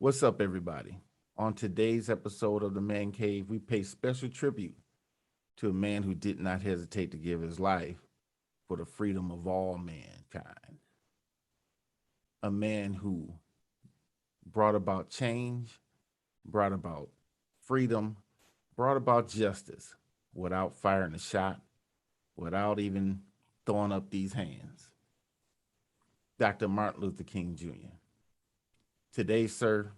What's up, everybody? On today's episode of the Man Cave, we pay special tribute to a man who did not hesitate to give his life for the freedom of all mankind. A man who brought about change, brought about freedom, brought about justice without firing a shot, without even throwing up these hands. Dr. Martin Luther King Jr. Today, sir,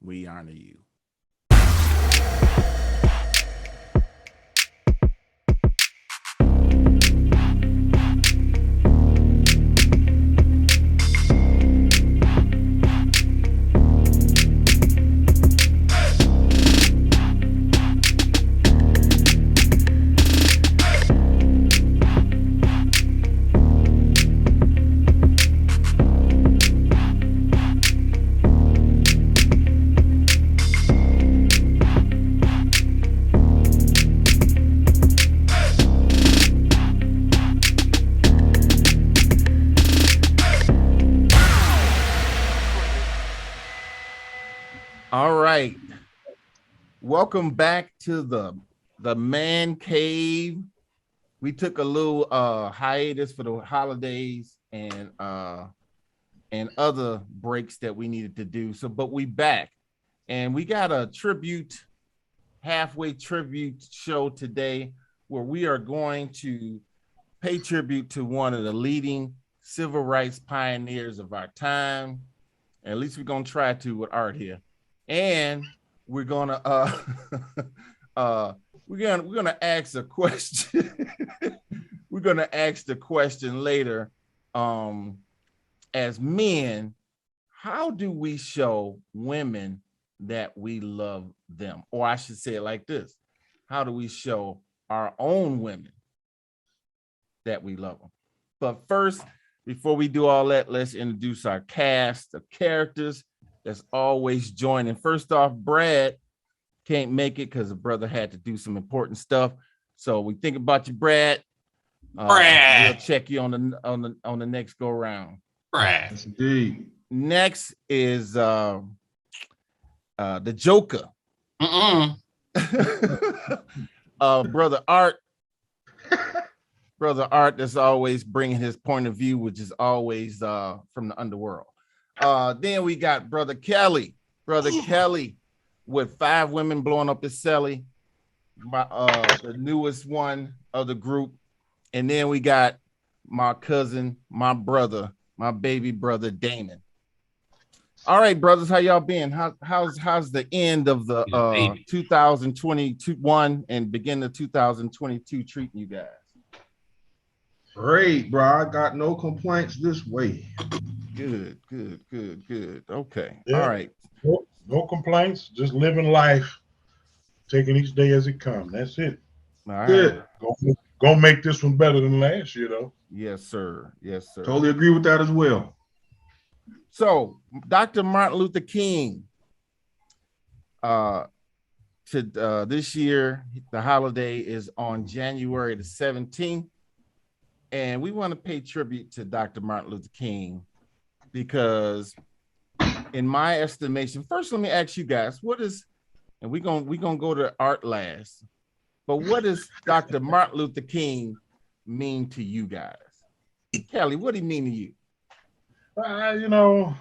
we honor you. All right. Welcome back to the Man Cave. We took a little hiatus for the holidays and other breaks that we needed to do. But we back. And we got a halfway tribute show today where we are going to pay tribute to one of the leading civil rights pioneers of our time. At least we're gonna try to with Art here. And we're gonna we're gonna ask a question. We're gonna ask the question later. As men, how do we show women that we love them? Or I should say it like this: how do we show our own women that we love them? But first, before we do all that, let's introduce our cast of characters that's always joining. First off, Brad can't make it because the brother had to do some important stuff. So we think about you, Brad. We'll check you on the next go round. Brad. Yes, indeed. Next is the Joker. Brother Art. Brother Art that's always bringing his point of view, which is always from the underworld. Then we got Brother Kelly with 5 women blowing up his celly, the newest one of the group. And then we got my cousin, my brother, my baby brother, Damon. All right, brothers, how y'all been? How's the end of the 2021 and beginning of 2022 treating you guys? Great, bro. I got no complaints this way. Good. Okay. Yeah. All right. No complaints. Just living life, taking each day as it comes. That's it. All right. Good. Gonna make this one better than last year, though. Yes, sir. Totally agree with that as well. So, Dr. Martin Luther King, this year, the holiday is on January the 17th. And we want to pay tribute to Dr. Martin Luther King because, in my estimation, first, let me ask you guys, and we're gonna go to Art last, but what does Dr. Martin Luther King mean to you guys? Kelly, what do he mean to you? Oh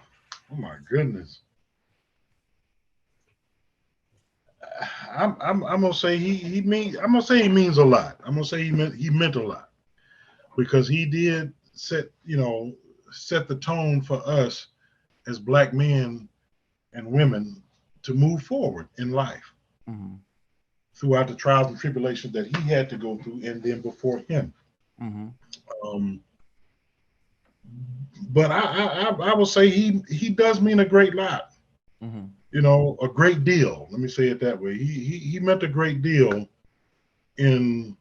my goodness. I'm gonna say he means a lot. I'm gonna say he meant a lot because he did set the tone for us as Black men and women to move forward in life throughout the trials and tribulations that he had to go through and then before him. But I will say he does mean a great lot. A great deal. Let me say it that way. He meant a great deal in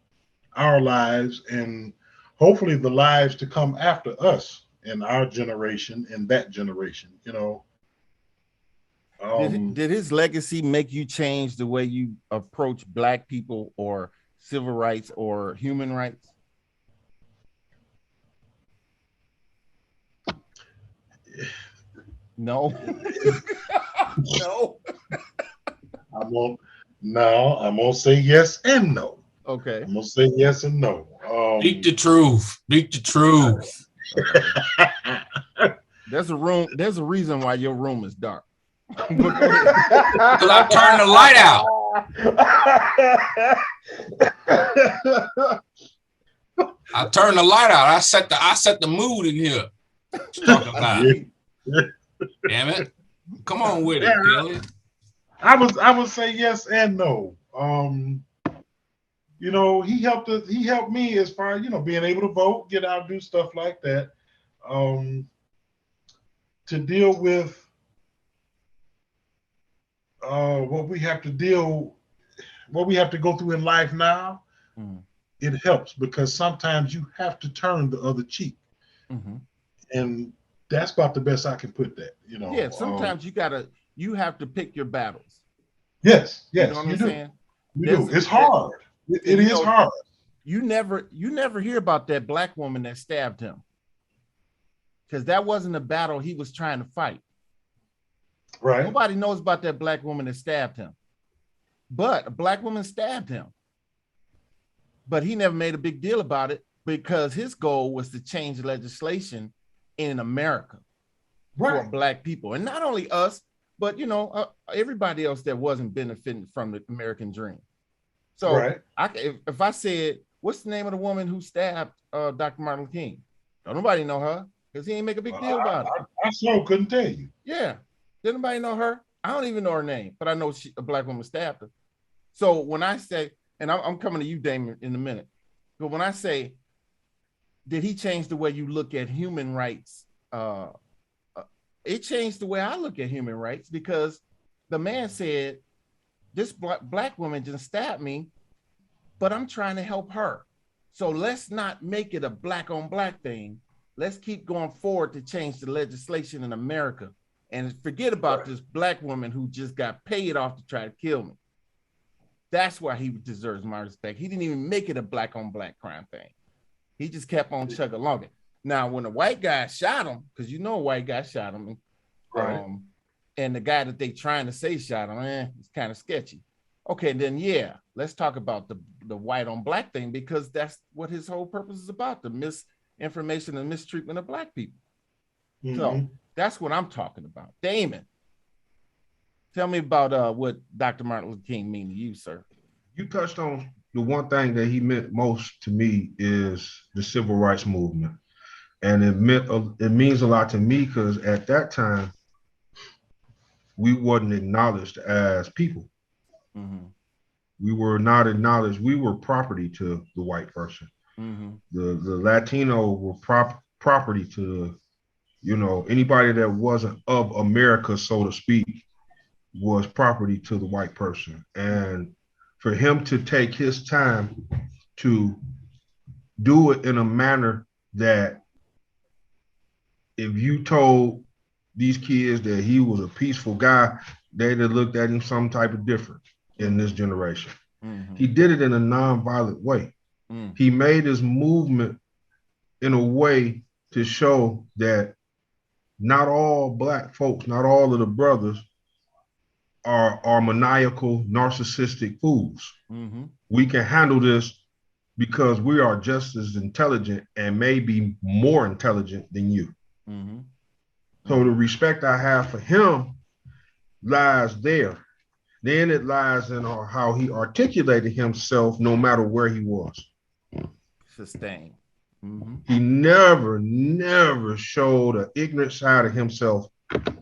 our lives and hopefully the lives to come after us in our generation and that generation. Did his legacy make you change the way you approach Black people or civil rights or human rights? No. No. I'm gonna say yes and no. Okay. I'm gonna say yes and no. Speak the truth. Speak the truth. Okay. There's a reason why your room is dark. But go ahead. Because I turned the light out. I turned the light out. I set the mood in here. What you talking about? Damn it. Come on with it, Kelly. I would say yes and no. You know, he helped me as far as, you know, being able to vote, get out, do stuff like that. To deal with what we have to go through in life now, it helps because sometimes you have to turn the other cheek. And that's about the best I can put that, you know. Yeah, sometimes you have to pick your battles. Yes, You know what I'm saying? You do. It's hard. It is hard. You never hear about that black woman that stabbed him. Because that wasn't a battle he was trying to fight. Right. Nobody knows about that black woman that stabbed him. But a black woman stabbed him. But he never made a big deal about it because his goal was to change legislation in America for black people. And not only us, but, you know, everybody else that wasn't benefiting from the American dream. So if I said, what's the name of the woman who stabbed Dr. Martin Luther King? Don't nobody know her because he ain't make a big deal about it. I sure couldn't tell you. Yeah. Did anybody know her? I don't even know her name, but I know a black woman stabbed her. So when I say, and I'm coming to you, Damon, in a minute, but when I say, did he change the way you look at human rights? It changed the way I look at human rights because the man said, this black woman just stabbed me, but I'm trying to help her. So let's not make it a black on black thing. Let's keep going forward to change the legislation in America and forget about this black woman who just got paid off to try to kill me. That's why he deserves my respect. He didn't even make it a black on black crime thing. He just kept on chugging along. Now, when a white guy shot him, because you know a white guy shot him, and the guy that they trying to say shot him, it's kind of sketchy. Okay, then yeah, let's talk about the white on black thing because that's what his whole purpose is about, the misinformation and mistreatment of black people. So that's what I'm talking about. Damon, tell me about what Dr. Martin Luther King mean to you, sir. You touched on the one thing that he meant most to me is the civil rights movement. And it means a lot to me because at that time, we wasn't acknowledged as people. We were not acknowledged. We were property to the white person. The Latino were property to, you know, anybody that wasn't of America, so to speak, was property to the white person. And for him to take his time to do it in a manner that if you told these kids that he was a peaceful guy, they'd have looked at him some type of different in this generation. He did it in a non-violent way. He made his movement in a way to show that not all black folks, not all of the brothers are maniacal, narcissistic fools. We can handle this because we are just as intelligent and maybe more intelligent than you. So the respect I have for him lies there. Then it lies in how he articulated himself no matter where he was. Sustained. He never showed an ignorant side of himself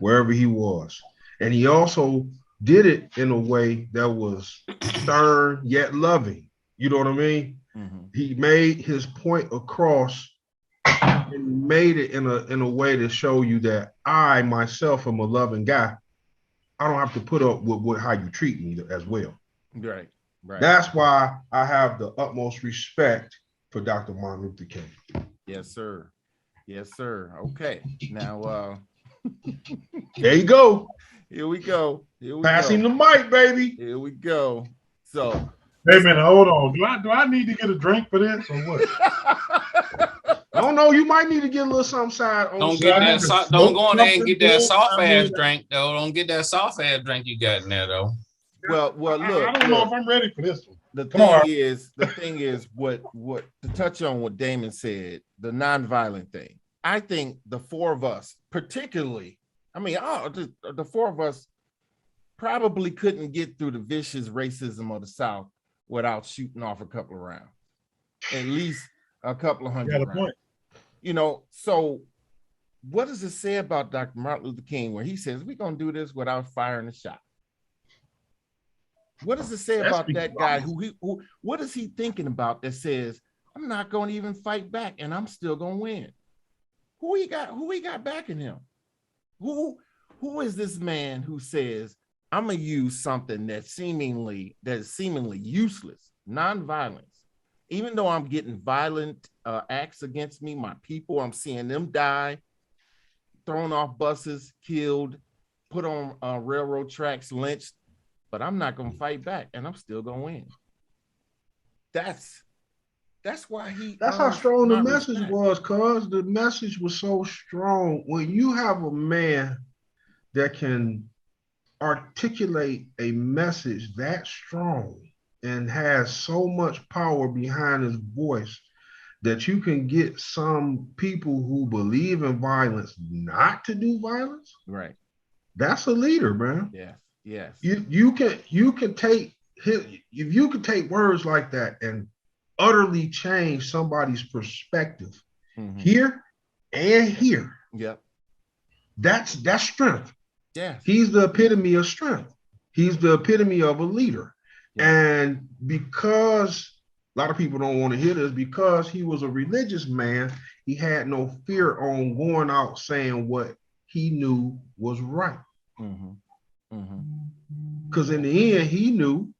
wherever he was. And he also did it in a way that was stern yet loving. You know what I mean? He made his point across and made it in a way to show you that I myself am a loving guy. I don't have to put up with how you treat me as well. Right. That's why I have the utmost respect for Dr. Martin Luther King. Yes, sir. Yes, sir. Okay. Now, there you go. Here we go. Passing the mic, baby. Here we go. So, hey man, hold on. Do I need to get a drink for this or what? don't know. You might need to get a little something side. Don't side. get that. Don't go in there and get that soft ass drink though. Don't get that soft ass drink you got in there though. Well, look. I don't know if I'm ready for this one. The thing is, what to touch on what Damon said, the nonviolent thing. I think the four of us, particularly, the four of us probably couldn't get through the vicious racism of the South without shooting off a couple of rounds, at least a couple of hundred rounds. Point. You know, so what does it say about Dr. Martin Luther King where he says we're gonna do this without firing a shot? What does it say about that guy who what is he thinking about that says, I'm not going to even fight back and I'm still going to win? Who he got backing him? Who is this man who says, I'm going to use something that is seemingly useless, nonviolence, even though I'm getting violent acts against me, my people, I'm seeing them die, thrown off buses, killed, put on railroad tracks, lynched, but I'm not going to fight back and I'm still going to win. That's why that's how strong the message was, cuz the message was so strong. When you have a man that can articulate a message that strong and has so much power behind his voice that you can get some people who believe in violence not to do violence. Right. That's a leader, man. Yeah. Yes. You can take words like that and utterly change somebody's perspective here and here. Yep. That's strength. Yeah. He's the epitome of strength. He's the epitome of a leader. Yeah. And because a lot of people don't want to hear this, because he was a religious man, he had no fear on going out saying what he knew was right. Because in the end, he knew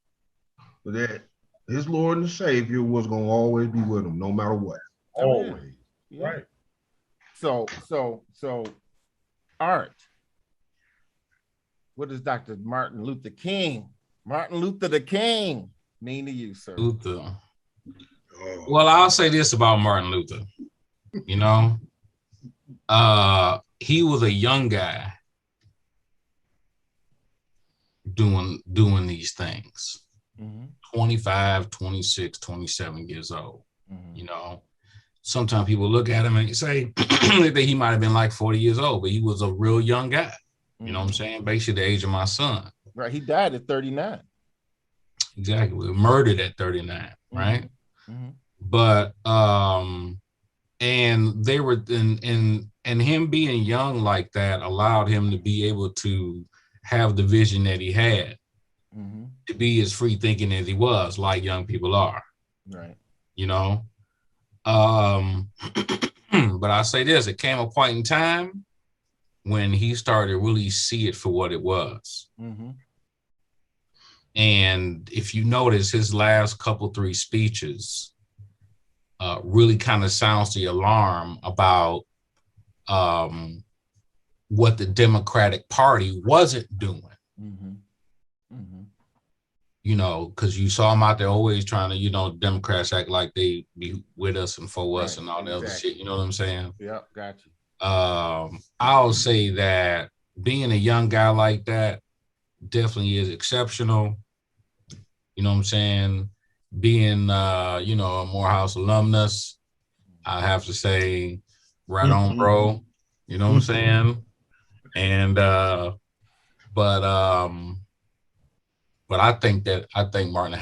that his Lord and Savior was going to always be with him, no matter what. Always. Yeah. Right. So, Art, what does Dr. Martin Luther the King mean to you, sir? Luther. Well, I'll say this about Martin Luther. You know, he was a young guy doing these things. 25, 26, 27 years old. You know, sometimes people look at him and say that he might have been like 40 years old, but he was a real young guy. You know what I'm saying? Basically the age of my son. Right. He died at 39. Exactly. Murdered at 39. Right. But and they were and him being young like that allowed him to be able to have the vision that he had, to be as free thinking as he was, like young people are. Right. You know, but I say this, it came a point in time when he started to really see it for what it was. And if you notice, his last three speeches really kind of sounds the alarm about what the Democratic Party wasn't doing. You know, because you saw him out there always trying to, you know, Democrats act like they be with us and for us and all the other shit. You know what I'm saying? Yeah, got you. I'll say that being a young guy like that definitely is exceptional. You know what I'm saying? Being, you know, a Morehouse alumnus, I have to say, right on, bro. You know what I'm saying? And, but I think Martin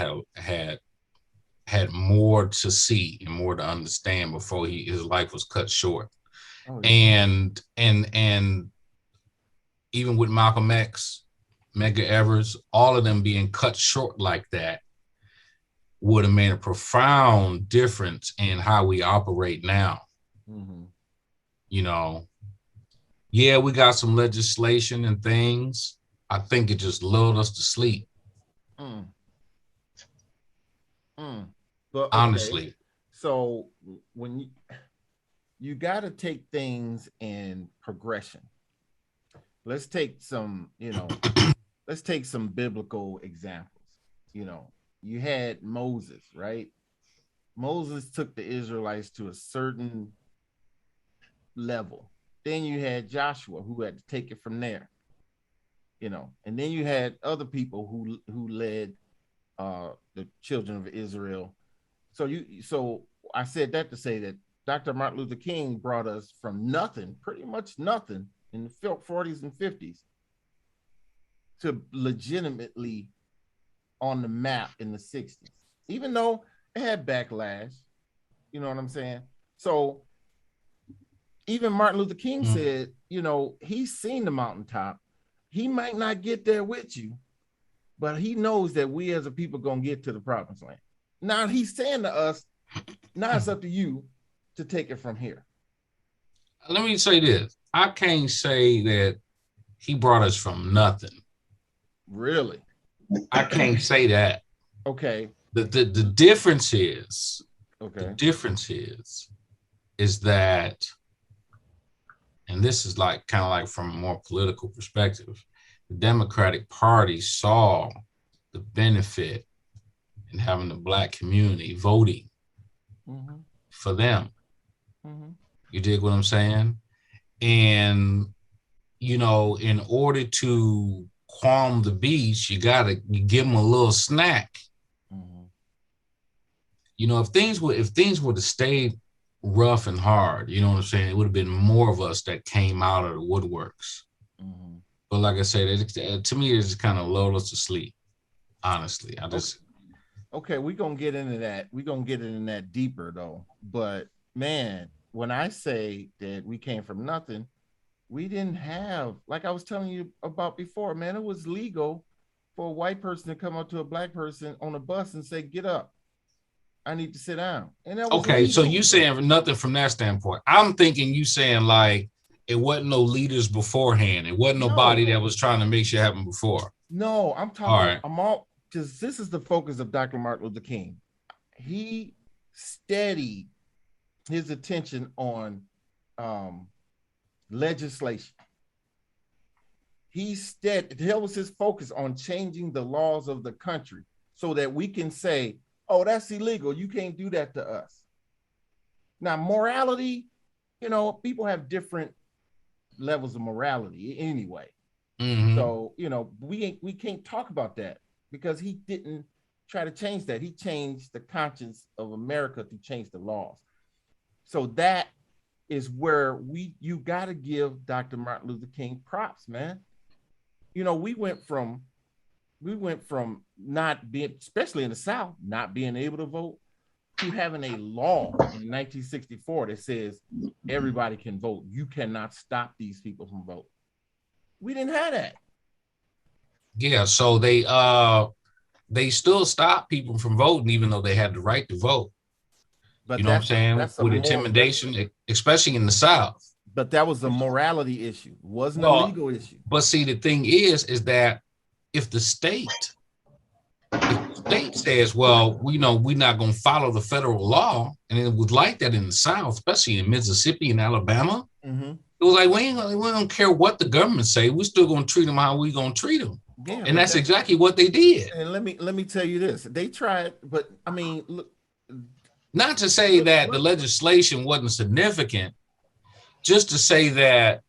had more to see and more to understand before his life was cut short. Oh, yeah. And even with Malcolm X, Medgar Evers, all of them being cut short like that would have made a profound difference in how we operate now. You know, yeah, we got some legislation and things. I think it just lulled us to sleep. But, okay. Honestly. So when you got to take things in progression. Let's take some, you know, let's take some biblical examples. You know, you had Moses, right? Moses took the Israelites to a certain level. Then you had Joshua who had to take it from there. And then you had other people who led the children of Israel. So I said that to say that Dr. Martin Luther King brought us from nothing, pretty much nothing, in the 40s and 50s to legitimately on the map in the 60s, even though it had backlash. You know what I'm saying? So even Martin Luther King said, he's seen the mountaintop. He might not get there with you, but he knows that we as a people going to get to the promised land. Now he's saying to us, now it's up to you to take it from here. Let me say this. I can't say that he brought us from nothing. Really? I can't say that. Okay. The difference is, is that, and this is like kind of like from a more political perspective, the Democratic Party saw the benefit in having the Black community voting for them. You dig what I'm saying? And, in order to calm the beast, you give them a little snack. If things would have stayed rough and hard, you know what I'm saying, it would have been more of us that came out of the woodworks. But like I said, to me, it's kind of lulled us to sleep. Honestly, Okay, we're gonna get into that. We're gonna get into that deeper though. But man, when I say that we came from nothing, we didn't have, like I was telling you about before, man, it was legal for a white person to come up to a Black person on a bus and say, "Get up, I need to sit down." And that was okay. legal. So you saying nothing from that standpoint? I'm thinking you saying like it wasn't no leaders beforehand. It wasn't nobody that was trying to make shit happen before. No, I'm talking. Because this is the focus of Dr. Martin Luther King. He steadied his attention on legislation. That was his focus on changing the laws of the country so that we can say, "Oh, that's illegal. You can't do that to us." Now, morality, people have different levels of morality anyway. So, we can't talk about that because he didn't try to change that. He changed the conscience of America to change the laws. So that is where you got to give Dr. Martin Luther King props, man. We went from not being, especially in the South, not being able to vote to having a law in 1964 that says everybody can vote. You cannot stop these people from voting. We didn't have that. Yeah, so they still stop people from voting even though they had the right to vote. But you know what I'm saying? With intimidation, especially in the South. But that was a morality issue. It wasn't a legal issue. But see, the thing is that if the state says, well, we're not going to follow the federal law, and it was like that in the South, especially in Mississippi and Alabama, it was like, we don't care what the government say. We're still going to treat them how we going to treat them. Yeah, and that's exactly what they did. And let me tell you this. They tried, but I mean, look. Not to say that the legislation wasn't significant, just to say that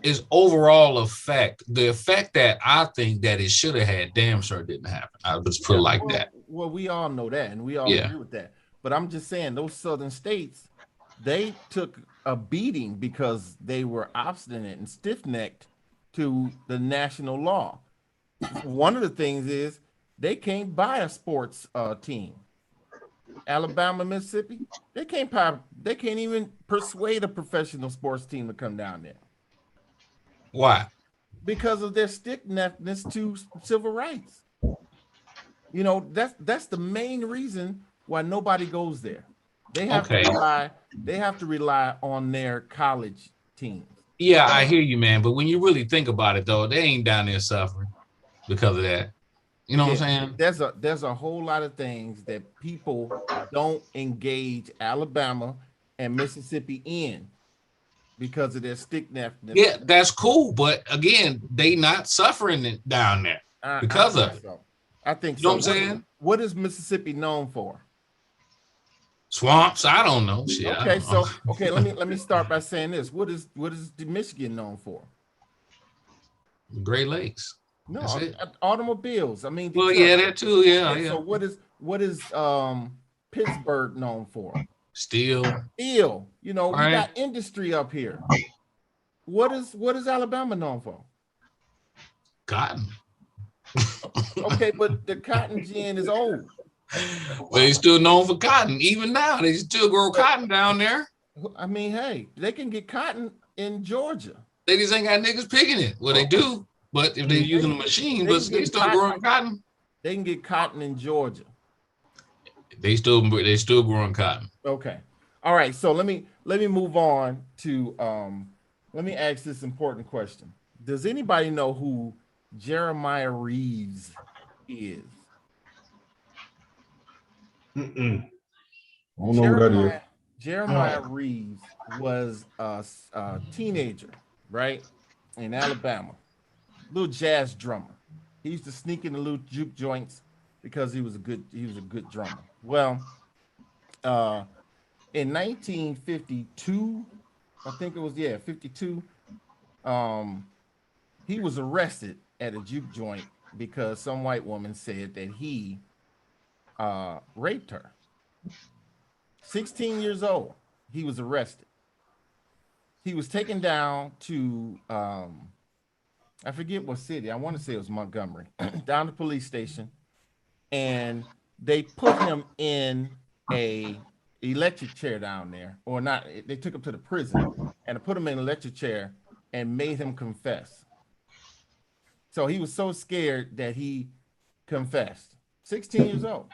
its overall effect, the effect that I think that it should have had, damn sure didn't happen. I just put it like that. Well, we all know that, and we all agree with that. But I'm just saying, those southern states, they took a beating because they were obstinate and stiff-necked to the national law. One of the things is they can't buy a sports team. Alabama, Mississippi, they can't even persuade a professional sports team to come down there. Why? Because of their stiff-neckedness to civil rights. That's the main reason why nobody goes there. They have to rely on their college teams. Yeah, I hear you, man. But when you really think about it, though, they ain't down there suffering because of that. You know what I'm saying? There's a whole lot of things that people don't engage Alabama and Mississippi in because of their stiff-neckness. Yeah, that's cool. But again, they not suffering down there because of it. I think so. You know what I'm saying? What is Mississippi known for? Swamps. I don't know. Shit. I Okay, don't know. so let me start by saying this. What is Michigan known for? Great Lakes. No, That's it. automobiles. I mean, Well, Detroit. yeah, that too. Yeah, Okay, yeah. so what is Pittsburgh known for? Steel. Steel. You know, we Right. got industry up here. What is Alabama known for? Cotton. Okay, but the cotton gin is old. Well, they still known for cotton. Even now, they still grow cotton down there. I mean, hey, they can get cotton in Georgia. They just ain't got niggas picking it. Well, they do, but if they're using a machine, but they still growing cotton. They can get cotton in Georgia. They still growing cotton. Okay. All right. So let me move on to let me ask this important question. Does anybody know who Jeremiah Reeves is? I don't know who that is. Jeremiah Reeves was a teenager, right, in Alabama, little jazz drummer. He used to sneak in the little juke joints because he was a good drummer. Well, in 1952, I think it was 52. He was arrested at a juke joint because some white woman said that he raped her. 16 years old, he was arrested. He was taken down to I forget what city. I want to say it was Montgomery, down to the police station, and they put him in a electric chair down there, or not. They took him to the prison and put him in an electric chair and made him confess. So he was so scared that he confessed. 16 years old.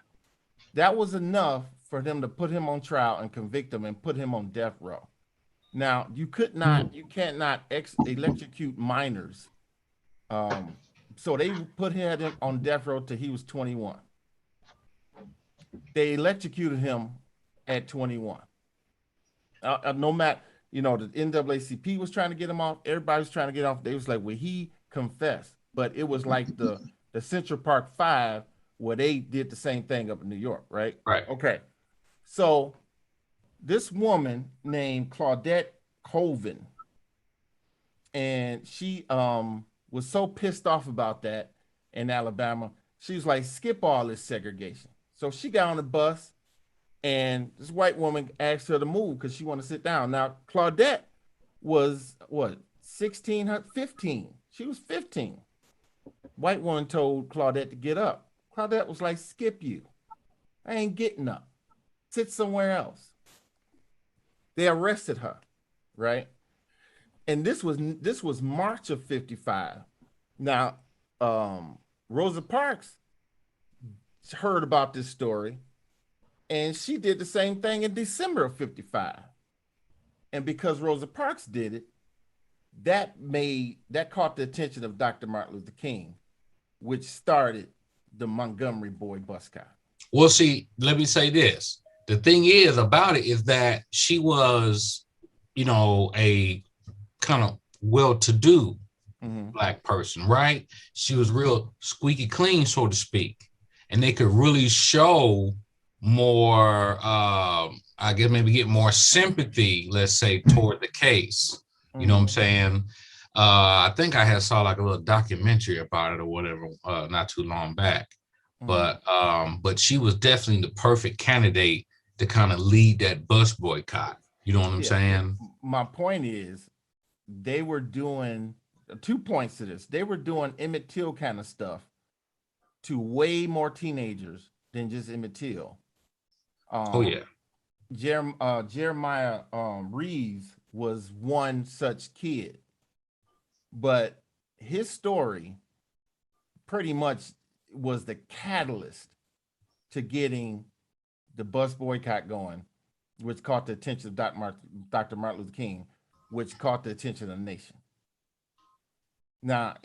That was enough for them to put him on trial and convict him and put him on death row. Now, you cannot electrocute minors. So they put him on death row till he was 21. They electrocuted him at 21. No matter, the NAACP was trying to get him off. Everybody was trying to get off. They was like, well, he confessed. But it was like the Central Park 5 where they did the same thing up in New York, right? Right. Okay. So this woman named Claudette Colvin, and she was so pissed off about that in Alabama, she was like, skip all this segregation. So she got on the bus, and this white woman asked her to move because she wanted to sit down. Now, Claudette was, 15? She was 15. White woman told Claudette to get up. Claudette was like, skip you. I ain't getting up. Sit somewhere else. They arrested her, right? And this was March of 55. Now, Rosa Parks heard about this story, and she did the same thing in December of 55. And because Rosa Parks did it, that caught the attention of Dr. Martin Luther King, which started the Montgomery boy bus cop. Well, see, let me say this. The thing is about it is that she was, a kind of well-to-do Black person, right? She was real squeaky clean, so to speak. And they could really show more, I guess maybe get more sympathy, let's say, toward the case. You know what I'm saying? I think I saw like a little documentary about it or whatever, not too long back. But she was definitely the perfect candidate to kind of lead that bus boycott. You know what I'm saying? My point is, they were doing 2 points to this. They were doing Emmett Till kind of stuff to way more teenagers than just Emmett Till. Jeremiah Reeves was one such kid, but his story pretty much was the catalyst to getting the bus boycott going, which caught the attention of Dr. Martin Luther King, which caught the attention of the nation. Now,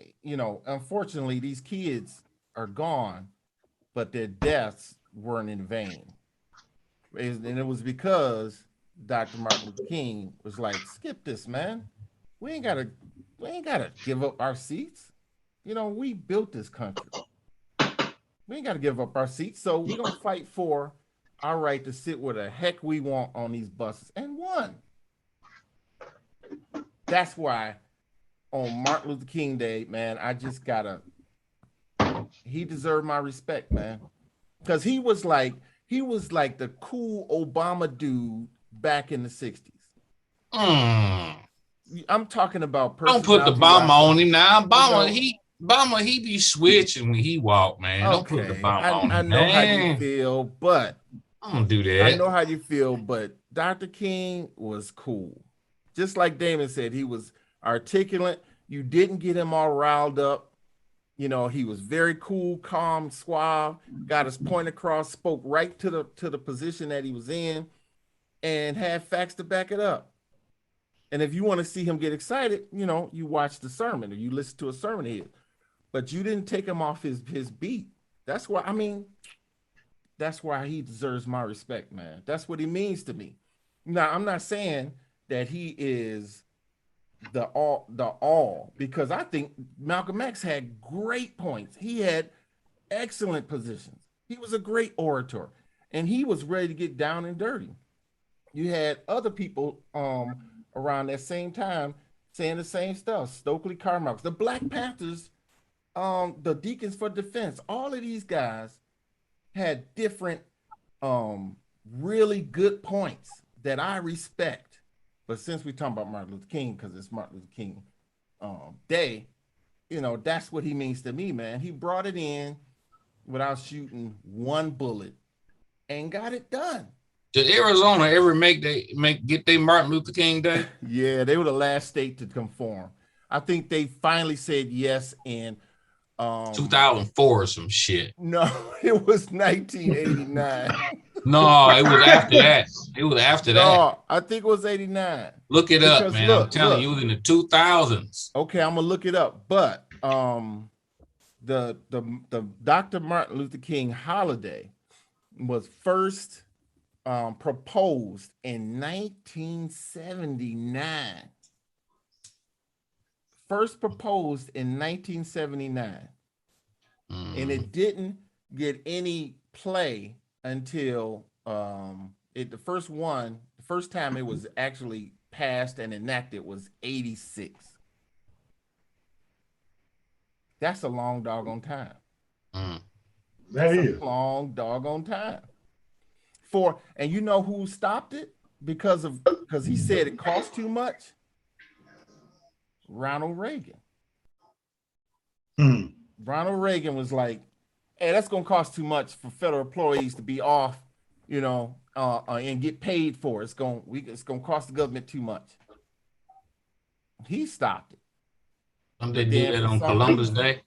unfortunately, these kids are gone, but their deaths weren't in vain. And it was because Dr. Martin Luther King was like, skip this, man. We ain't gotta give up our seats. We built this country. We ain't gotta give up our seats. So we're gonna fight for our right to sit where the heck we want on these buses, and won. That's why on Martin Luther King Day, man, I just gotta. He deserved my respect, man, because he was like the cool Obama dude back in the '60s. I'm talking about Don't put the personality. bomber on him now. You Bomber, he be switching when he walk, man. Don't put the okay, bomber on I him, know how you man. feel, but Don't do that. I know how you feel, but Dr. King was cool. Just like Damon said, he was articulate. You didn't get him all riled up. You know, he was very cool, calm, suave, got his point across, spoke right to the position that he was in, and had facts to back it up. And if you want to see him get excited, you know, you watch the sermon or you listen to a sermon here. But you didn't take him off his beat. That's why, I mean, that's why he deserves my respect, man. That's what he means to me. Now, I'm not saying that he is the all, because I think Malcolm X had great points. He had excellent positions. He was a great orator, and he was ready to get down and dirty. You had other people around that same time saying the same stuff. Stokely Carmichael, the Black Panthers, the Deacons for Defense, all of these guys had different really good points that I respect. But since we're talking about Martin Luther King, because it's Martin Luther King Day, you know, that's what he means to me, man. He brought it in without shooting one bullet and got it done. Did Arizona ever get their Martin Luther King Day? Yeah, they were the last state to conform. I think they finally said yes in 2004 or some shit. No, it was 1989. No, it was after that. It was after that. No, I think it was 89. Look it up, Because man. look, I'm telling you, it was in the 2000s. Okay, I'm gonna look it up. But the Dr. Martin Luther King holiday was first proposed in 1979. First proposed in 1979. And it didn't get any play until the first time it was actually passed and enacted was 86. That's a long doggone time. That is a long doggone time. And you know who stopped it? Because he said it cost too much? Ronald Reagan. Ronald Reagan was like, hey, that's gonna cost too much for federal employees to be off, you know, and get paid for it. It's gonna cost the government too much. He stopped it. Don't they do that on Columbus Day?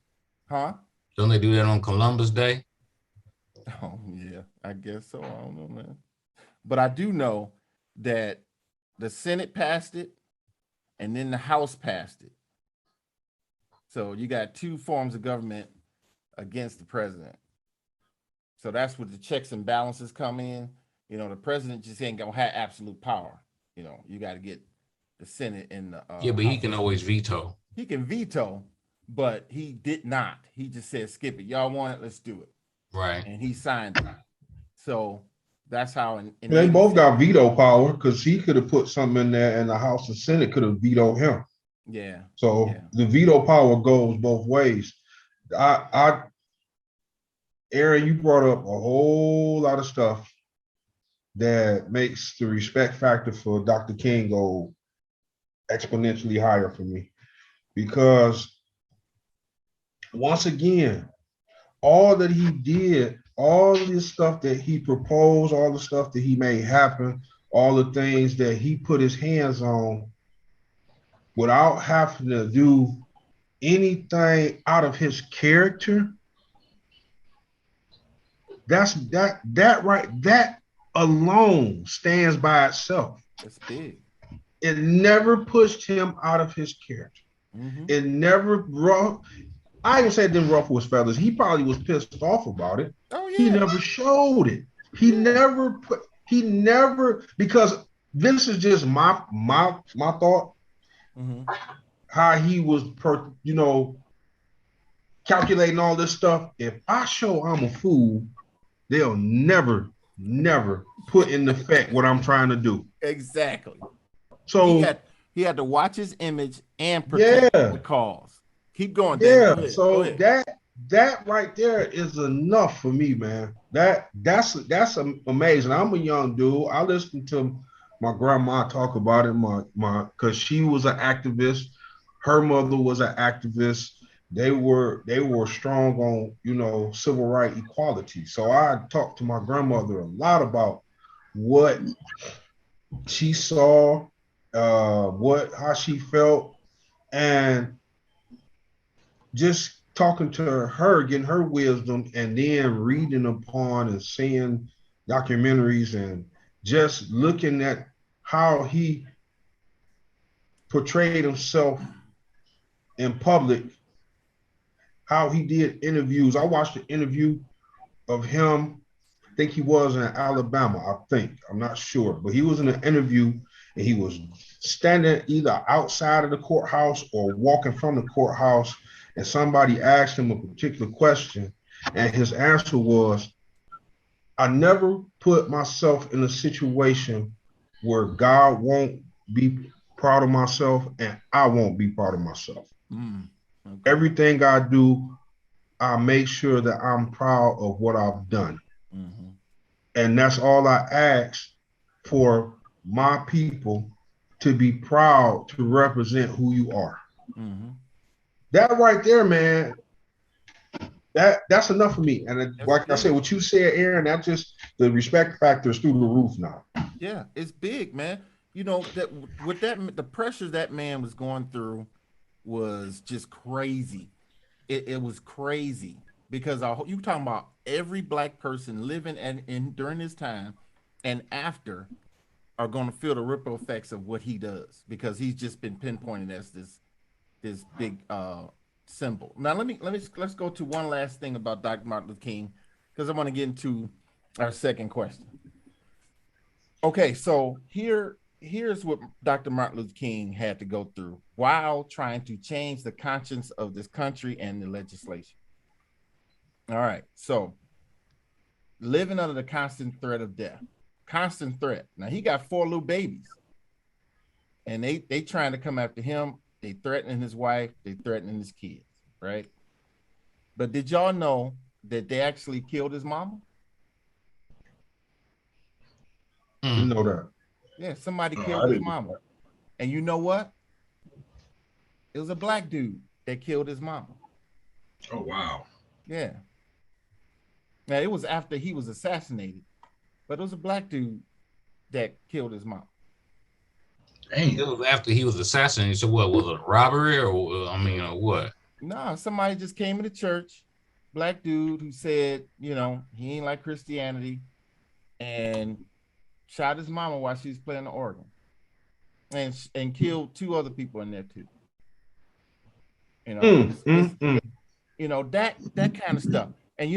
Huh? Don't they do that on Columbus Day? Oh yeah, I guess so. I don't know, man. But I do know that the Senate passed it, and then the House passed it. So you got two forms of government against the president. So that's where the checks and balances come in. You know, the president just ain't gonna have absolute power. You know, you got to get the Senate and the yeah, but House. He can always veto. He can veto, but he did not. He just said, "Skip it. Y'all want it? Let's do it." Right. And he signed it. So that's how. They both got veto power because he could have put something in there, and the House and Senate could have vetoed him. Yeah. So the veto power goes both ways. Aaron, you brought up a whole lot of stuff that makes the respect factor for Dr. King go exponentially higher for me. Because once again, all that he did, all this stuff that he proposed, all the stuff that he made happen, all the things that he put his hands on without having to do anything out of his character, that alone stands by itself. It's big. It never pushed him out of his character. Mm-hmm. It never I didn't say it didn't ruffle his feathers. He probably was pissed off about it. Oh yeah. He never showed it. He never, because this is just my thought. Mm-hmm. How he was calculating all this stuff. If I show I'm a fool, they'll never never put in effect what I'm trying to do. Exactly. So he had to watch his image and protect the cause. Keep going, David. Go ahead. So that right there is enough for me, man. That's amazing. I'm a young dude. I listened to my grandma talk about it. My because she was an activist. Her mother was an activist. They were strong on civil rights equality. So I talked to my grandmother a lot about what she saw, how she felt, and just talking to her, getting her wisdom, and then reading upon and seeing documentaries and just looking at how he portrayed himself in public, how he did interviews. I watched an interview of him. I think he was in Alabama. I'm not sure, but he was in an interview and he was standing either outside of the courthouse or walking from the courthouse, and somebody asked him a particular question, and his answer was, I never put myself in a situation where God won't be proud of myself and I won't be proud of myself. Okay. Everything I do, I make sure that I'm proud of what I've done. Mm-hmm. And that's all I ask for my people, to be proud to represent who you are. Mm-hmm. That right there, man, that's enough for me. And like I said, what you said, Aaron, that just, the respect factor is through the roof now. Yeah, it's big, man. You know, that with that, the pressure that man was going through was just crazy. It was crazy because you talking about every black person living and during this time and after are going to feel the ripple effects of what he does, because he's just been pinpointed as this big symbol. Now let's go to one last thing about Dr. Martin Luther King, because I want to get into our second question. Okay, so here's what Dr. Martin Luther King had to go through while trying to change the conscience of this country and the legislation. All right, so living under the constant threat of death. Constant threat. Now he got 4 little babies, and they trying to come after him. They threatening his wife. They threatening his kids, right? But did y'all know that they actually killed his mama? Didn't know that. Yeah, somebody killed his mama. And you know what? It was a black dude that killed his mama. Oh, wow. Yeah. Now, it was after he was assassinated, but it was a black dude that killed his mom. Dang. It was after he was assassinated. So what, was it a robbery or what? Nah, somebody just came into church, black dude who said, he ain't like Christianity, and shot his mama while she was playing the organ, and killed 2 other people in there too. That kind of stuff. And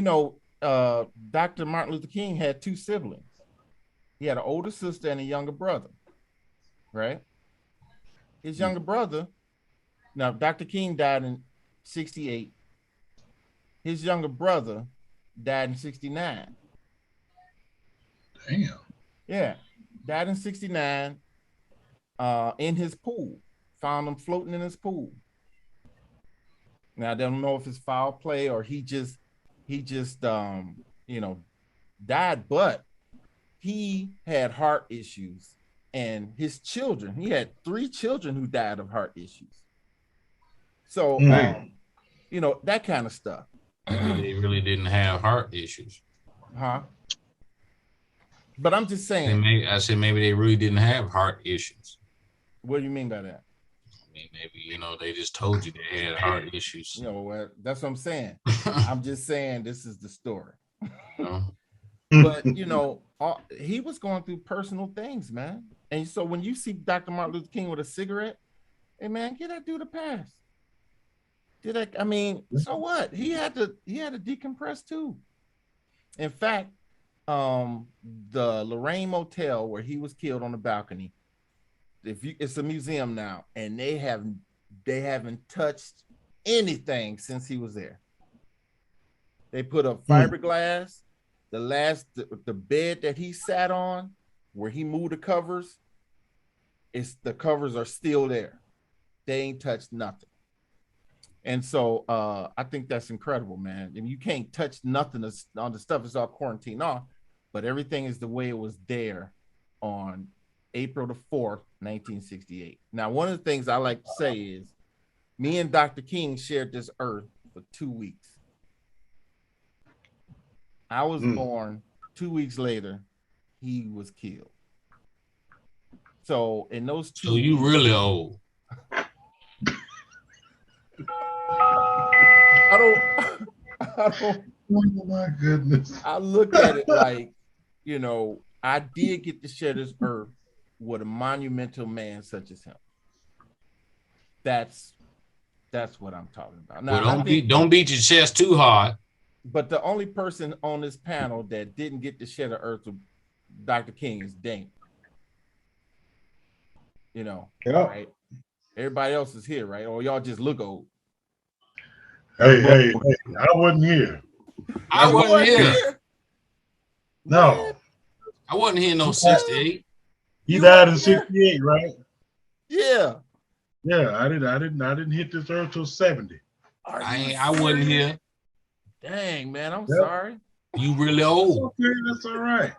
Dr. Martin Luther King had 2 siblings. He had an older sister and a younger brother, right? His younger brother, now Dr. King died in 1968. His younger brother died in 1969. Damn. Yeah, died in 1969 in his pool. Found him floating in his pool. Now, I don't know if it's foul play or he just died, but he had heart issues, and his children, he had 3 children who died of heart issues. So, that kind of stuff. They really didn't have heart issues. Huh? But I'm just saying. I said maybe they really didn't have heart issues. What do you mean by that? I mean, maybe, they just told you they had heart issues. Well, that's what I'm saying. I'm just saying this is the story. But, he was going through personal things, man. And so when you see Dr. Martin Luther King with a cigarette, hey, man, get that dude a pass. So what? He had to decompress too. In fact, the Lorraine Motel where he was killed on the balcony, it's a museum now, and they haven't touched anything since he was there. They put up fiberglass. the bed that he sat on, where he moved the covers, the covers are still there. They ain't touched nothing. And so I think that's incredible, man. And you can't touch nothing on the stuff is all quarantined off, but everything is the way it was there on April the 4th, 1968. Now, one of the things I like to say is me and Dr. King shared this earth for 2 weeks. I was born 2 weeks later, he was killed. So in those 2 So you really old. I don't Oh my goodness. I look at it like, you know, I did get to share this earth with a monumental man such as him. That's what I'm talking about. Now, Well, don't beat your chest too hard. But the only person on this panel that didn't get to share the earth with Dr. King is Dane. You know, right? Everybody else is here, right? Or y'all just look old. Hey, I wasn't here. I wasn't here. No. I wasn't here in no 68. He died in 68, right? Yeah. Yeah, I didn't hit this earth till 70. I wasn't here. Dang, man, I'm sorry. You really old. Okay, that's all right.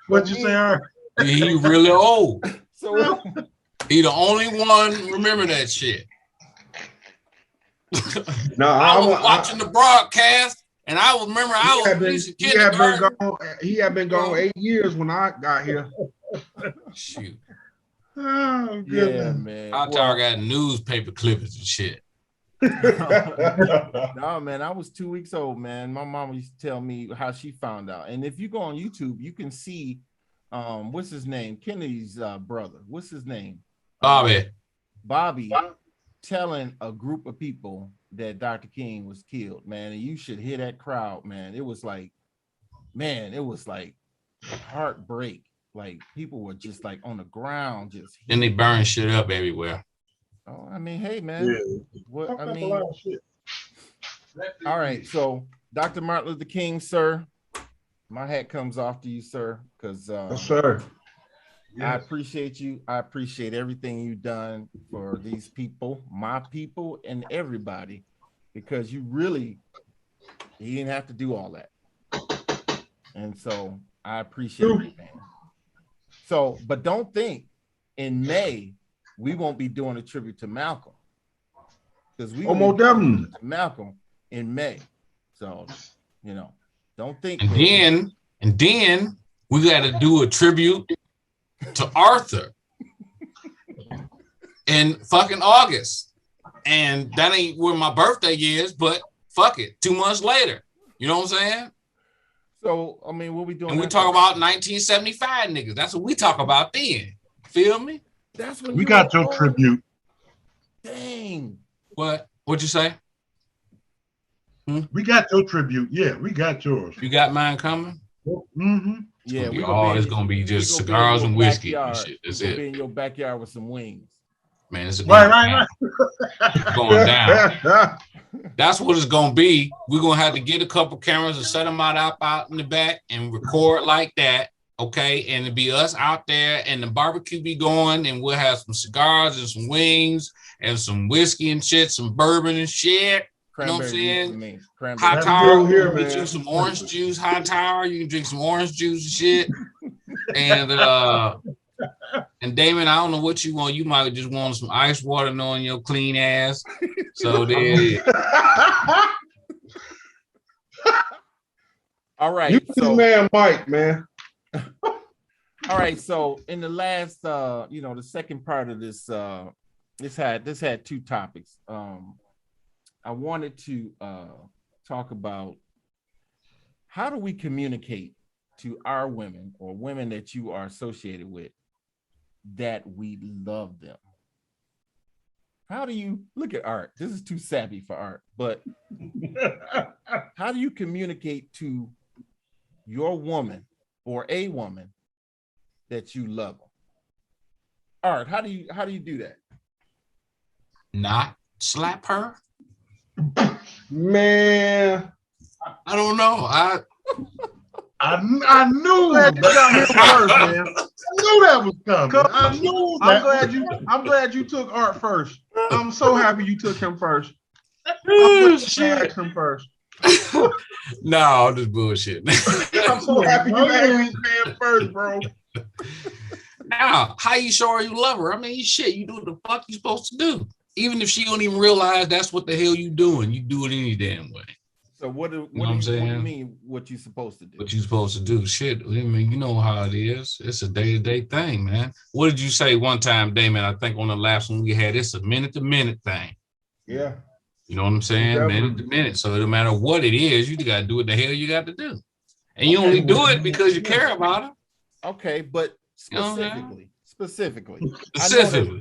What'd you say, Art? He really old. So he the only one remember that shit. No, I was watching the broadcast, and I remember he had been gone 8 years when I got here. Shoot. Oh, goodness. Yeah, man. I got newspaper clippings and shit. No, man, I was 2 weeks old, man. My mama used to tell me how she found out. And if you go on YouTube, you can see what's his name? Kennedy's brother. What's his name? Bobby telling a group of people that Dr. King was killed, man. And you should hear that crowd, man. It was like heartbreak. Like people were just like on the ground, just then they burn shit up everywhere. Oh, I mean, hey, man. Yeah. What I mean, all right. So, Dr. Martin Luther King, sir, my hat comes off to you, sir, because Yes, sir. I appreciate you. I appreciate everything you've done for these people, my people, and everybody, because you didn't have to do all that. And so I appreciate it, man. So, but don't think in May we won't be doing a tribute to Malcolm, because we will be doing to Malcolm in May. So, you know, don't think. And then we got to do a tribute to Arthur in fucking August, and that ain't where my birthday is. But fuck it, 2 months later, you know what I'm saying? So, I mean, what we doing? And we talk about 1975 niggas. That's what we talk about then. Feel me? That's when we got your tribute. Dang. What'd you say? We got your tribute. Yeah, we got yours. You got mine coming? Mm-hmm. Yeah, it's gonna be just cigars and whiskey and shit. That's it. Be in your backyard with some wings. Man, it's right. Going down. That's what it's gonna be. We're gonna have to get a couple cameras and set them out in the back and record like that. Okay, and it'll be us out there, and the barbecue be going, and we'll have some cigars and some wings and some whiskey and shit, some bourbon and shit. You know what I'm saying? High Tower, get you some orange juice. High Tower, you can drink some orange juice and shit. And Damon, I don't know what you want. You might just want some ice water knowing your clean ass. So there. All right. You so, man, Mike, man. All right. So in the last, the second part of this, this had two topics. I wanted to talk about how do we communicate to our women or women that you are associated with that we love them. How do you look at Art? This is too savvy for Art, but how do you communicate to your woman or a woman that you love them? Art, how do you do that? Not slap her? Man, I don't know. I knew Glad you got him first, man. I knew that was coming. I knew that. I'm glad you took Art first. I'm so happy you took him first. Shit. Him first. No, this bullshit. I'm so happy you asked this man first, bro. Now, how you sure you love her? I mean, shit, you do what the fuck you supposed to do. Even if she don't even realize that's what the hell you doing, you do it any damn way. So what do you mean what you supposed to do? What you supposed to do? Shit, I mean, you know how it is. It's a day-to-day thing, man. What did you say one time, Damon? I think on the last one we had, it's a minute-to-minute thing. Yeah. You know what I'm saying? Definitely. Minute-to-minute. So no matter what it is, you got to do what the hell you got to do. And you only do it because you care about her. Okay, but specifically.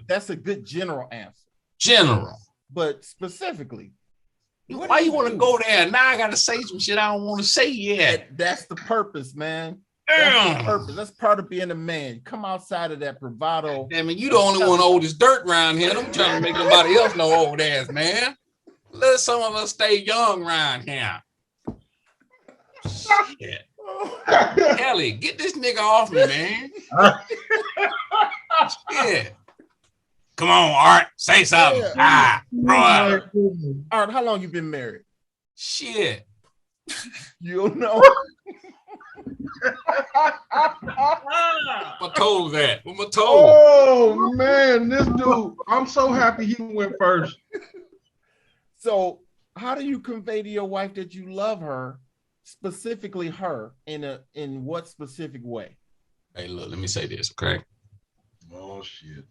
That's a good general answer. General. But specifically. Why you want to go there? Now I got to say some shit I don't want to say yet. That's the purpose, man. That's the purpose. That's part of being a man. Come outside of that bravado. I mean, you the only one old as dirt around here. I'm trying to make nobody else no old ass, man. Let some of us stay young around here. Shit. Kelly, get this nigga off me, man. Shit. Come on, Art. Say something. Bro. Art, how long you been married? Shit. You don't know. What told that? What told? Oh man, this dude. I'm so happy he went first. So how do you convey to your wife that you love her, specifically her, in what specific way? Hey, look, let me say this, okay? Oh shit.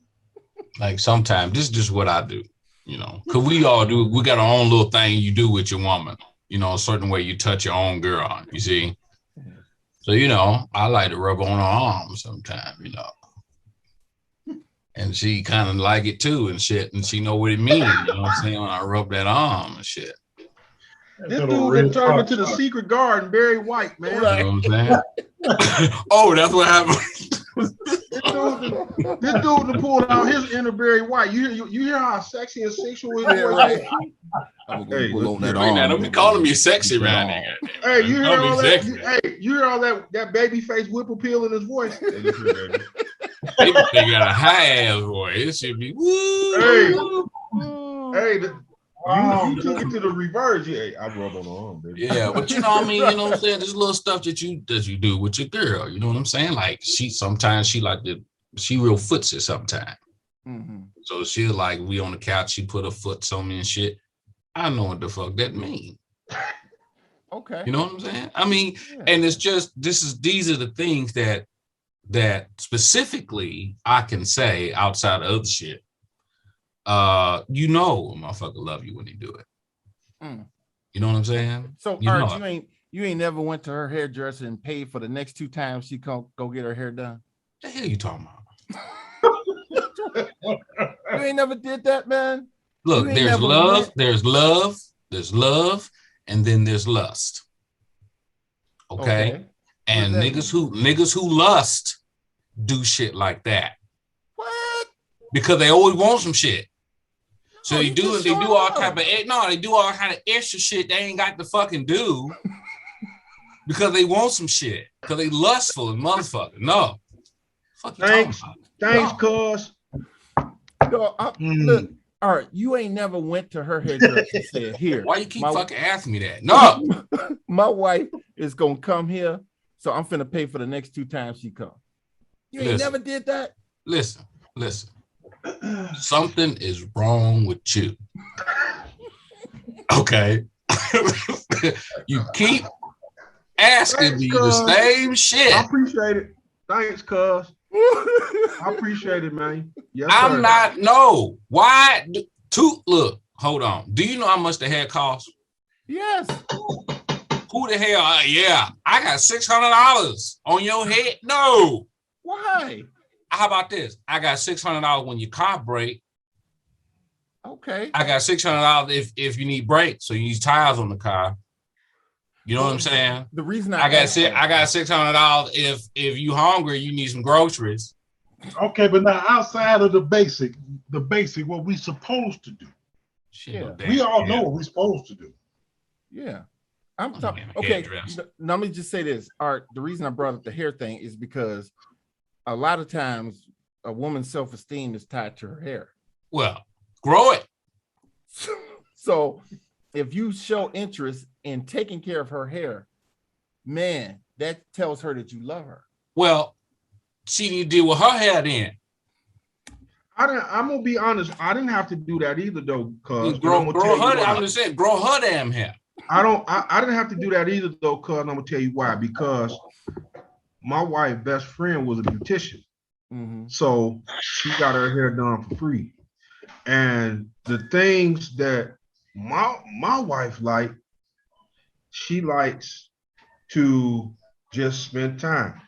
Like sometimes this is just what I do, you know, because we all do. We got our own little thing you do with your woman, you know, a certain way you touch your own girl, you see. So, you know, I like to rub on her arm sometimes, you know, and she kind of like it too and shit. And she know what it means, you know what I'm saying? When I rub that arm and shit. This dude turned into the secret garden, Barry White, man. You know what I'm saying? Oh, that's what happened. This dude pulled out his inner Barry White. You hear how sexy and sexual his voice is? I'm gonna pull on that Now, arm. don't be calling me sexy around here. Hey, you hear all that? Sexy. You hear all that baby face whip appeal in his voice? They got a high ass voice. It should be woo. Hey, you took it to the reverse. Hey, I rub on the arm, baby. Yeah, but you know what I mean? You know what I'm saying? There's little stuff that you do with your girl. You know what I'm saying? Like she real footsy sometimes. Mm-hmm. So she like we on the couch, she put her foot on me and shit. I know what the fuck that mean. Okay. You know what I'm saying? I mean, and it's just these are the things that specifically I can say outside of other shit. You know a motherfucker love you when they do it. You know what I'm saying? So Art, you ain't never went to her hairdresser and paid for the next 2 times she go get her hair done? The hell you talking about? You ain't never did that, man. Look, there's love, and then there's lust. Okay? And niggas who lust do shit like that. What? Because they always want some shit. So they do all kind of extra shit they ain't got to fucking do because they want some shit. Because they lustful and motherfucker. No. Fuck you Thanks, cuz. Look, all right, you ain't never went to her hairdresser and said, here. Why you keep fucking asking me that? No. My wife is gonna come here, so I'm finna pay for the next 2 times she come. You ain't never did that? Listen. Something is wrong with you. Okay. You keep asking me the same shit. I appreciate it. Thanks, cuz. I appreciate it, man. Yes, I'm not. No. Why? Look, hold on. Do you know how much the hair costs? Yes. Who the hell? Yeah, I got $600 on your head. No. Why? How about this? I got $600 when your car break. Okay. I got $600 if you need brakes, so you need tires on the car. You know what I'm saying? The reason I got $600 if you hungry, you need some groceries. Okay, but now outside of the basic, what we supposed to do. Shit, we all know what we're supposed to do. Yeah. I'm talking. Okay, now let me just say this. Art, the reason I brought up the hair thing is because a lot of times a woman's self-esteem is tied to her hair. Well, grow it. So if you show interest in taking care of her hair, man, that tells her that you love her. Well, she need to deal with her hair then. I'm gonna be honest. I didn't have to do that either, though. Cause grow her. I'm just saying, grow her damn hair. I didn't have to do that either, though. Cause I'm gonna tell you why. Because my wife's best friend was a beautician, so she got her hair done for free. And the things that my wife she likes to just spend time.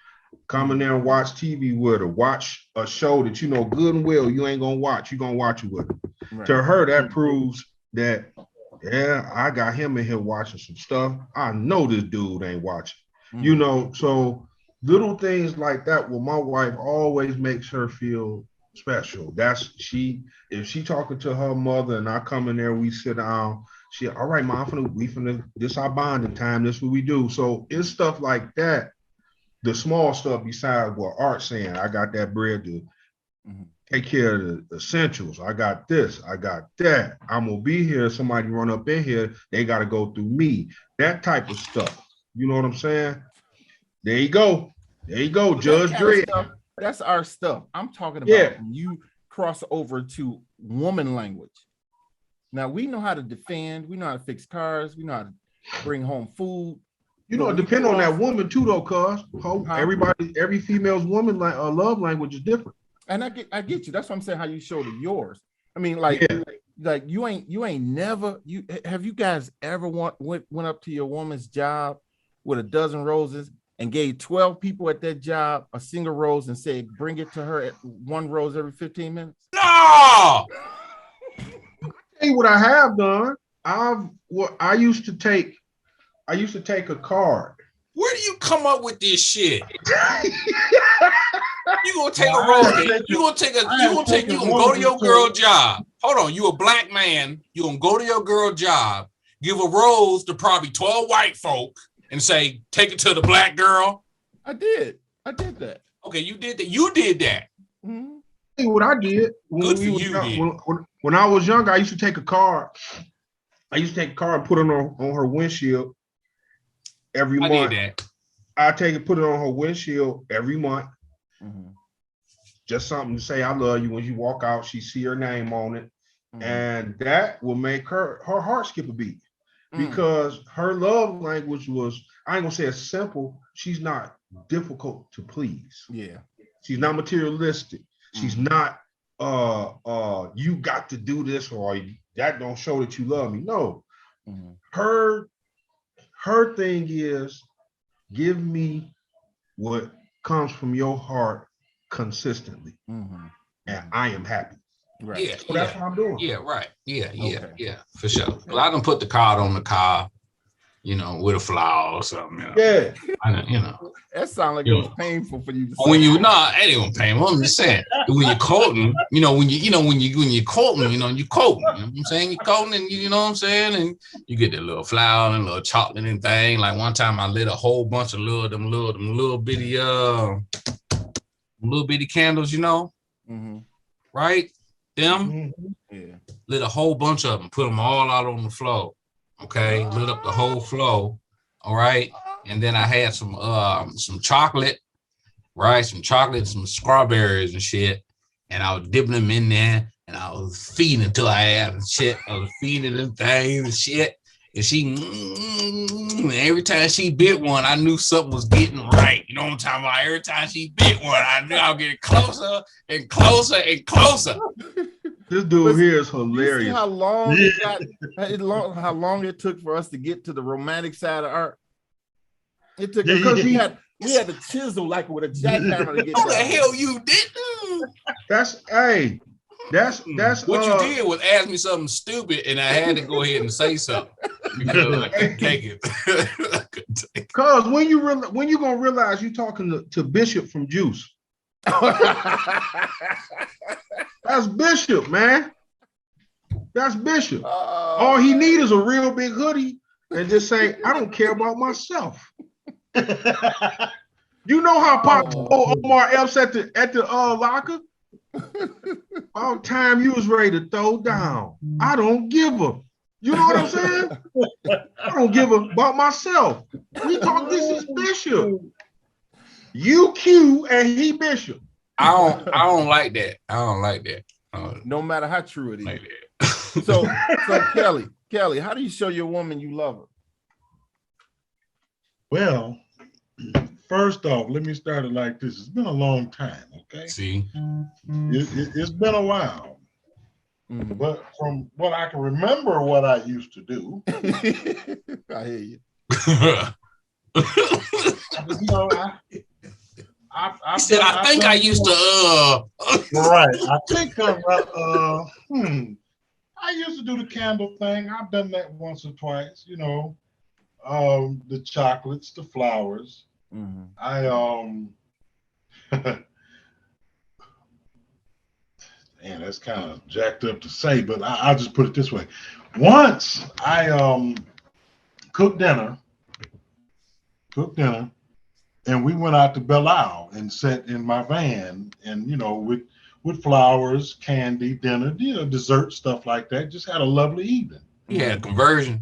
Come in there and watch TV with her. Watch a show that you know good and well you ain't gonna watch. You're gonna watch it with her. Right. To her, that proves that, yeah, I got him in here watching some stuff. I know this dude ain't watching. You know, so little things like that with my wife always makes her feel special. If she talking to her mother and I come in there, we sit down, she, all right, Mom, we finna, this our bonding time, this what we do. So it's stuff like that. The small stuff besides what Art's saying, I got that bread to take care of the essentials. I got this, I got that. I'm gonna be here. Somebody run up in here, they gotta go through me. That type of stuff. You know what I'm saying? There you go. There you go, Judge Dredd. That's our stuff. I'm talking about when you cross over to woman language. Now we know how to defend, we know how to fix cars, we know how to bring home food. You know, it depends on that woman too, though, cuz every female's woman love language is different. And I get you. That's what I'm saying. How you showed it yours. I mean, like you ain't never. Have you guys ever went up to your woman's job with a dozen roses and gave 12 people at that job a single rose and said, bring it to her at one rose every 15 minutes? No. I'll tell you what I have done. I used to take a card. Where do you come up with this shit? You gonna take a rose? You gonna go to your girl job? Hold on, you a black man? You gonna go to your girl job? Give a rose to probably 12 white folk and say, take it to the black girl? I did that. Okay, you did that. You did that. See what I did. Good for you. When I was younger, I used to take a card. I used to take a card and put it on her windshield every month. I did that. I take it, put it on her windshield every month. Just something to say I love you. When you walk out, she see her name on it. And that will make her heart skip a beat. Because her love language was, I ain't gonna say it's simple. She's not difficult to please. Yeah. She's not materialistic. She's not you got to do this or that don't show that you love me. No. Her thing is give me what comes from your heart consistently. And I am happy. Right. Yeah, so that's what I'm doing. Yeah, right. Yeah, for sure. Well, I done put the card on the car, with a flower or something. Yeah. That sounds like it was painful for you to say. When it ain't gonna painful. I'm just saying when you're quoting, when you're quoting, you're quoting. You know what I'm saying? You're quoting, and you know what I'm saying, and you get that little flower and little chocolate and thing. Like one time, I lit a whole bunch of little bitty candles, right? Them lit a whole bunch of them, put them all out on the floor. Okay, lit up the whole floor. All right, and then I had some chocolate, right? Some chocolate, some strawberries and shit, and I was dipping them in there, and I was feeding until I had shit. I was feeding them things and shit, and she, every time she bit one, I knew something was getting right. You know what I'm talking about? Every time she bit one, I knew I was getting closer and closer and closer. This dude here is hilarious. You see how long it took for us to get to the romantic side of art? It took because we had to chisel like with a jackhammer to get there. What the hell you didn't? That's what you did was ask me something stupid, and I had to go ahead and say something because I couldn't take it. Because when you gonna realize you talking to Bishop from Juice. That's Bishop, man. That's Bishop. All he need is a real big hoodie and just say, I don't care about myself. You know how Pop told Omar Epps at the locker? All time you was ready to throw down. I don't give a. You know what I'm saying? I don't give a about myself. We talk. This is Bishop. You Q and he Bishop. I don't like that. I don't like that. No matter how true it is. Like that. So Kelly, how do you show your woman you love her? Well, first off, let me start it like this. It's been a long time, okay? See, It's been a while. Mhm. But from what I can remember what I used to do, I hear you. you know, he said, I think I used to Right. I think I used to do the candle thing. I've done that once or twice, you know. The chocolates, the flowers. Mm-hmm. Man, that's kind of jacked up to say, but I'll just put it this way. Once I cooked dinner, and we went out to Belle Isle and sat in my van, and you know, with flowers, candy, dinner, you know, dessert, stuff like that. Just had a lovely evening. He had a conversion.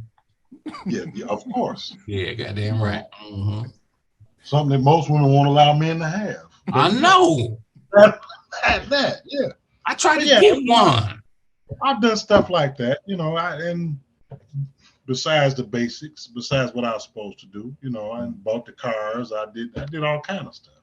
Yeah, of course. Yeah, goddamn right. Mm-hmm. Something that most women won't allow men to have. I know. That, yeah. I tried to get one. I've done stuff like that, you know, and besides the basics, besides what I was supposed to do, you know, I bought the cars, I did all kind of stuff.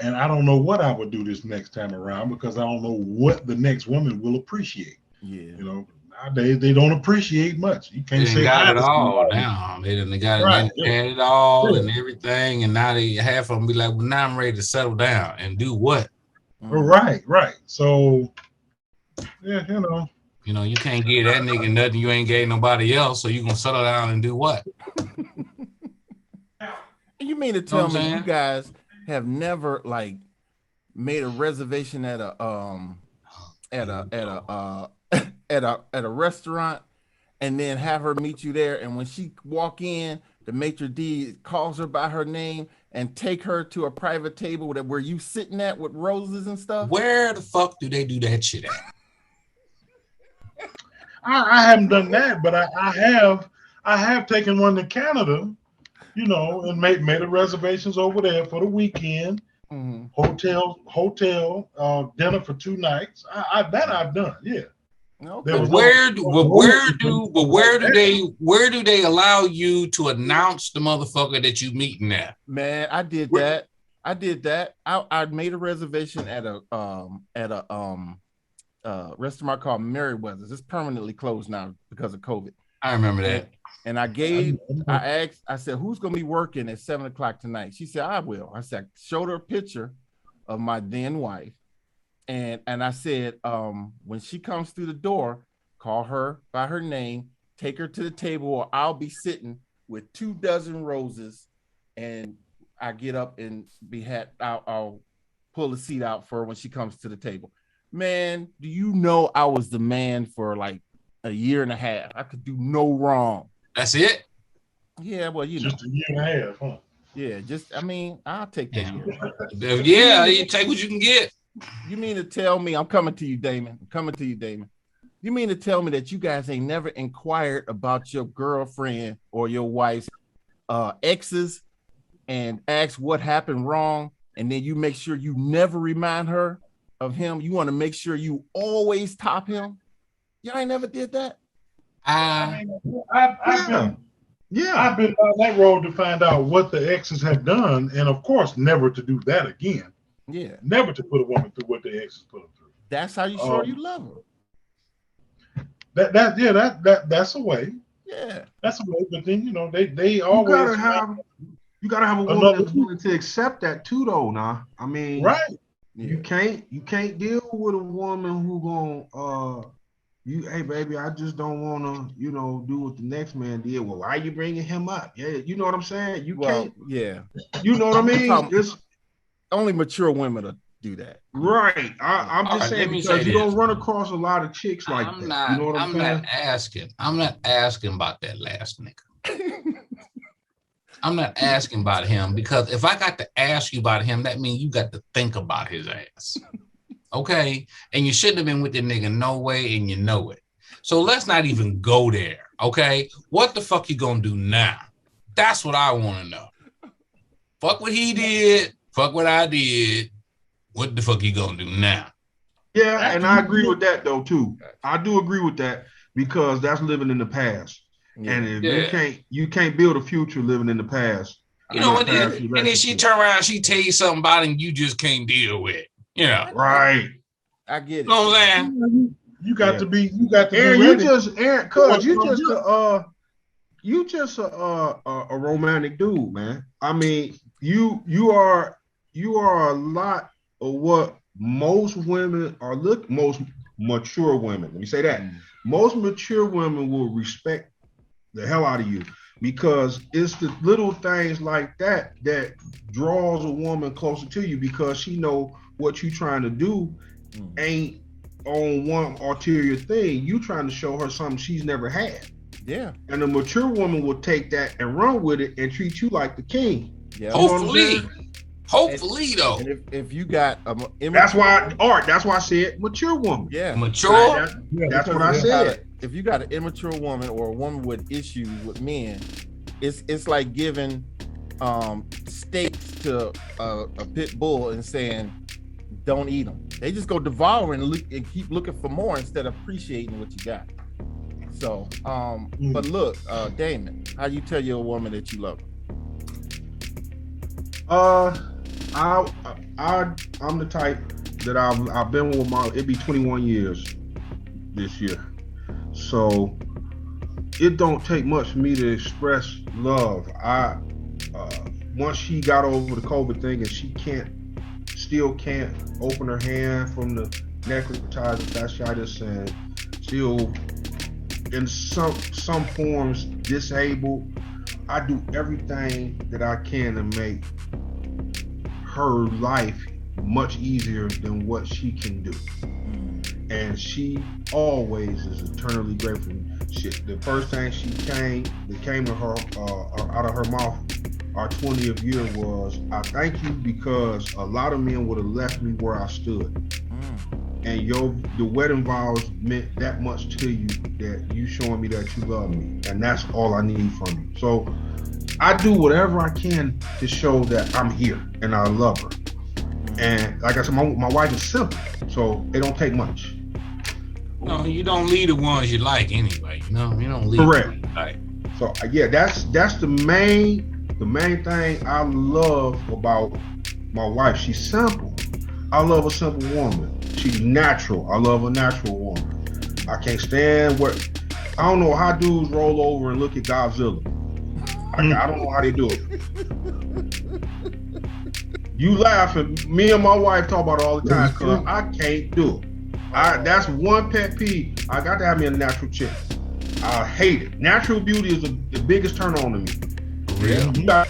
And I don't know what I would do this next time around because I don't know what the next woman will appreciate. Yeah. You know, nowadays they don't appreciate much. You can't say got it hi to all somebody. now. They done got Right. it, had it all Yeah. and everything, and now they half of them be like, well, now I'm ready to settle down and do what? Mm-hmm. Right. So, yeah, You know, you can't give that nigga nothing you ain't gave nobody else, so you gonna settle down and do what? You mean to tell Know what I'm me you saying? guys have never like made a reservation at a at a restaurant and then have her meet you there, and when she walk in, the maitre d' calls her by her name and take her to a private table where you sitting at with roses and stuff? Where the fuck do they do that shit at? I haven't done that, but I have taken one to Canada, you know, and made the reservations over there for the weekend. Mm-hmm. Hotel, dinner for 2 nights. I've done, yeah. Okay. But where do they allow you to announce the motherfucker that you meeting at? Man, I did that. I made a reservation at a restaurant called Merriweather's. It's permanently closed now because of COVID. I remember that. And I asked, I said, who's gonna be working at 7:00 tonight? She said, I will. I said, showed her a picture of my then wife. And I said, when she comes through the door, call her by her name, take her to the table, or I'll be sitting with 24 roses, and I get up and I'll pull the seat out for her when she comes to the table. Man, do you know I was the man for like a year and a half? I could do no wrong. That's it? Yeah, well, you know. Just a year and a half, huh? Yeah, I'll take that year. Yeah, you take what you can get. You mean to tell me, I'm coming to you, Damon. You mean to tell me that you guys ain't never inquired about your girlfriend or your wife's exes and asked what happened wrong, and then you make sure you never remind her of him? You want to make sure you always top him? Y'all ain't never did that? I've been on that road to find out what the exes have done, and of course, never to do that again. Yeah. Never to put a woman through what the exes put them through. That's how you show you love her. That's a way. Yeah. That's a way. But then they always you gotta have a woman that's willing to accept that too, though. Nah, I mean, right. You can't deal with a woman who gonna hey baby, I just don't wanna do what the next man did. Well, why are you bringing him up? Yeah, you know what I'm saying. You can't. Yeah. You know what I mean? Only mature women do that. Right. I'm All just right, let saying me because say you this. don't run across a lot of chicks like I'm that. not. You know what I'm saying? I'm not asking about that last nigga. I'm not asking about him because if I got to ask you about him, that means you got to think about his ass. Okay? And you shouldn't have been with the nigga no way, and you know it. So let's not even go there. Okay? What the fuck you gonna do now? That's what I want to know. Fuck what he did. Fuck what I did. What the fuck you gonna do now? Yeah, and I agree with that though too. I do agree with that because that's living in the past. Yeah. And if you can't build a future living in the past. You know, and then she turn around, she tell you something about it and you just can't deal with it. You know. Right. I get it. You know what I'm saying? You got to be Aaron, ready. Aaron, cuz you just a romantic dude, man. I mean, you are a lot of what most women are most mature women. Let me say that. Most mature women will respect the hell out of you because it's the little things like that that draws a woman closer to you because she know what you trying to do ain't on one ulterior thing. You trying to show her something she's never had. Yeah. And a mature woman will take that and run with it and treat you like the king. Yeah. Hopefully though. And if you got that's why I said mature woman. Yeah. Mature. That's what I said. If you got an immature woman or a woman with issues with men, it's like giving steaks to a pit bull and saying, don't eat them. They just go devouring and keep looking for more instead of appreciating what you got. So, but look, Damon, how you tell your woman that you love her? I'm the type that I've been with it'd be 21 years this year. So it don't take much for me to express love. Once she got over the COVID thing and she still can't open her hand from the necrotised fasciitis and still in some forms disabled, I do everything that I can to make her life much easier than what she can do. And she always is eternally grateful. The first thing that came to her out of her mouth our 20th year was, I thank you because a lot of men would have left me where I stood. And the wedding vows meant that much to you that you showing me that you love me. And that's all I need from you. So I do whatever I can to show that I'm here and I love her. And like I said, my wife is simple, so it don't take much. No, you don't lead the ones you like anyway. No, you don't lead. Correct. Right. So yeah, that's the main thing I love about my wife. She's simple. I love a simple woman. She's natural. I love a natural woman. I can't stand I don't know how dudes roll over and look at Godzilla. I don't know how they do it. You laugh and me and my wife talk about it all the time because I can't do it. That's one pet peeve. I got to have me a natural chick. I hate it. Natural beauty is the biggest turn on to me. Real. You got